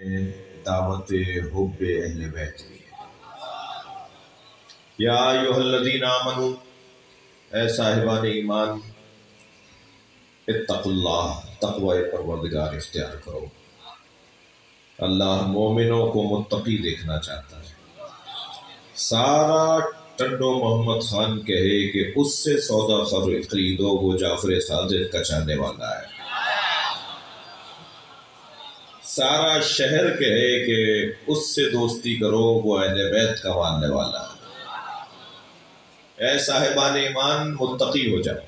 دعوت حب اہل بیت بھی ہے۔ یا ایھا الذین آمنوا، اے صاحبان ایمان، اتقوا اللہ، تقوی پروردگار اختیار کرو۔ اللہ مومنوں کو متقی دیکھنا چاہتا ہے۔ سارا ٹنڈو محمد خان کہے کہ اس سے سودا خریدو، وہ جعفر صادق کا چاہنے والا ہے۔ سارا شہر کہے کہ اس سے دوستی کرو، وہ اہل بیت کا ماننے والا ہے۔ اے صاحبان ایمان، متقی ہو جاؤ۔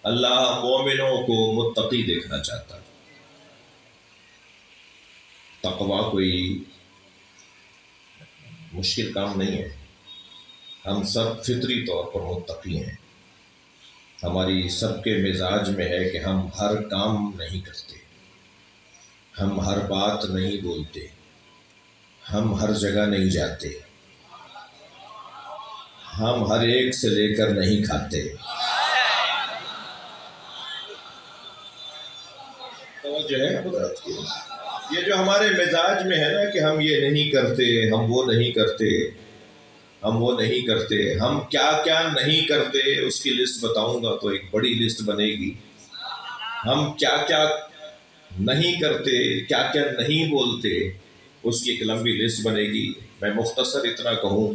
اللہ مومنوں کو متقی دیکھنا چاہتا ہے۔ تقوی کوئی مشکل کام نہیں ہے۔ ہم سب فطری طور پر متقی ہیں۔ ہماری سب کے مزاج میں ہے کہ ہم ہر کام نہیں کرتے، ہم ہر بات نہیں بولتے، ہم ہر جگہ نہیں جاتے، ہم ہر ایک سے لے کر نہیں کھاتے۔ توجہ ہے حضرت کی؟ یہ جو ہمارے مزاج میں ہے نا کہ ہم یہ نہیں کرتے، ہم وہ نہیں کرتے، ہم وہ نہیں کرتے، ہم کیا کیا نہیں کرتے، اس کی لسٹ بتاؤں گا تو ایک بڑی لسٹ بنے گی۔ ہم کیا کیا نہیں کرتے، کیا کیا نہیں بولتے، اس کی ایک لمبی لسٹ بنے گی۔ میں مختصر اتنا کہوں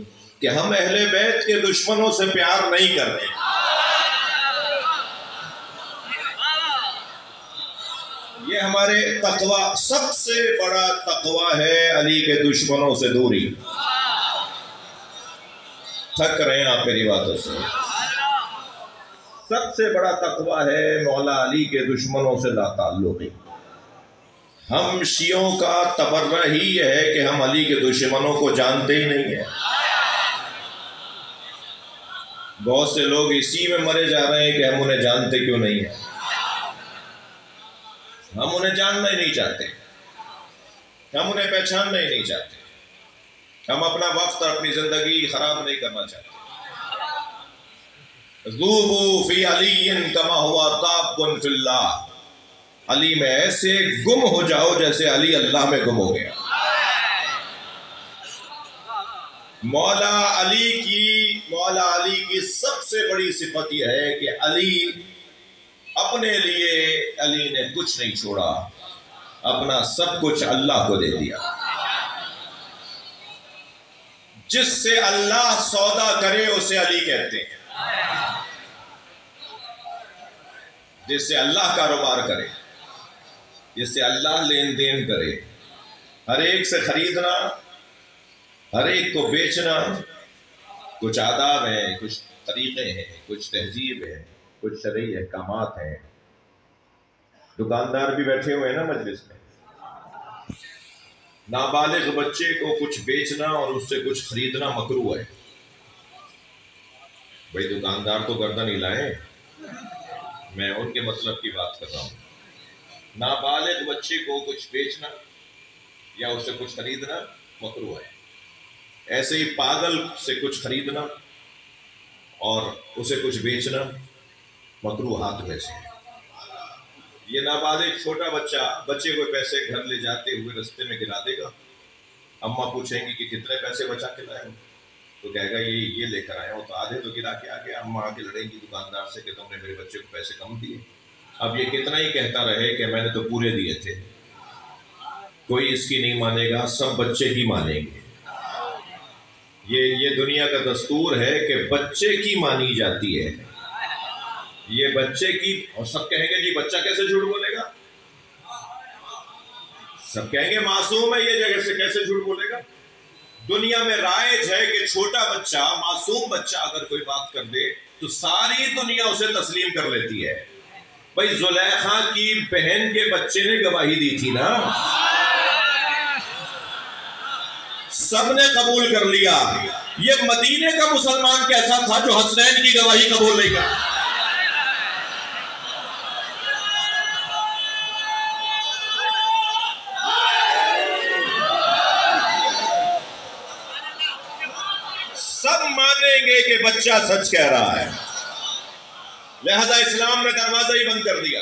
کہ ہم اہل بیت کے دشمنوں سے پیار نہیں کرتے۔ یہ ہمارے تقوی، سب سے بڑا تقوی ہے علی کے دشمنوں سے دوری۔ تھک رہے ہیں آپ میری باتوں سے؟ سب سے بڑا تقوی ہے مولا علی کے دشمنوں سے لا تعلقی۔ ہم شیعوں کا تبرہ ہی یہ ہے کہ ہم علی کے دشمنوں کو جانتے ہی نہیں ہیں۔ بہت سے لوگ اسی میں مرے جا رہے ہیں کہ ہم انہیں جانتے کیوں نہیں ہیں۔ ہم انہیں جاننا ہی نہیں چاہتے، ہم انہیں پہچاننا ہی نہیں چاہتے، ہم اپنا وقت اور اپنی زندگی خراب نہیں کرنا چاہتے۔ ذوبوا فی علی کما ہوا تاب فی اللہ، علی میں ایسے گم ہو جاؤ جیسے علی اللہ میں گم ہو گیا۔ مولا علی کی سب سے بڑی صفت یہ ہے کہ علی اپنے لیے علی نے کچھ نہیں چھوڑا، اپنا سب کچھ اللہ کو دے دیا۔ جس سے اللہ سودا کرے اسے علی کہتے ہیں، جس سے اللہ کاروبار کرے، جس سے اللہ لین دین کرے، ہر ایک سے خریدنا، ہر ایک کو بیچنا، کچھ آداب ہیں، کچھ طریقے ہیں، کچھ تہذیب ہے، کچھ شرعی احکامات ہیں۔ دکاندار بھی بیٹھے ہوئے ہیں نا مجلس میں۔ نابالغ بچے کو کچھ بیچنا اور اس سے کچھ خریدنا مکروہ ہے۔ بھئی دکاندار تو گردن ہلائیں، میں ان کے مطلب کی بات کر رہا ہوں۔ نابالغ بچے کو کچھ بیچنا یا اس سے کچھ خریدنا مکروہ ہے۔ ایسے ہی پاگل سے کچھ خریدنا اور اسے کچھ بیچنا مکروہات میں سے ہے۔ یہ نابالغ چھوٹا بچے کو پیسے گھر لے جاتے ہوئے رستے میں گرا دے گا، اماں پوچھیں گی کہ کتنے پیسے بچا کے لائے ہو، تو کہے گا یہ لے کر آئے ہو، تو آدھے تو گرا کے آگے اماں آگے لڑیں گی دکاندار سے کہ تم نے میرے بچے کو پیسے کم دیے۔ اب یہ کتنا ہی کہتا رہے کہ میں نے تو پورے دیے تھے، کوئی اس کی نہیں مانے گا، سب بچے کی مانیں گے۔ یہ دنیا کا دستور ہے کہ بچے کی مانی جاتی ہے، یہ بچے کی، اور سب کہیں گے جی بچہ کیسے جھوٹ بولے گا؟ سب کہیں گے معصوم ہے، یہ جگہ سے کیسے جھوٹ بولے گا؟ دنیا میں رائج ہے کہ چھوٹا بچہ، معصوم بچہ اگر کوئی بات کر دے تو ساری دنیا اسے تسلیم کر لیتی ہے۔ بھئی زلیخا کی بہن کے بچے نے گواہی دی تھی نا، سب نے قبول کر لیا۔ یہ مدینے کا مسلمان کیسا تھا جو حسنین کی گواہی قبول نہیں کرتا؟ سب مانیں گے کہ بچہ سچ کہہ رہا ہے، لہذا اسلام نے دروازہ ہی بند کر دیا۔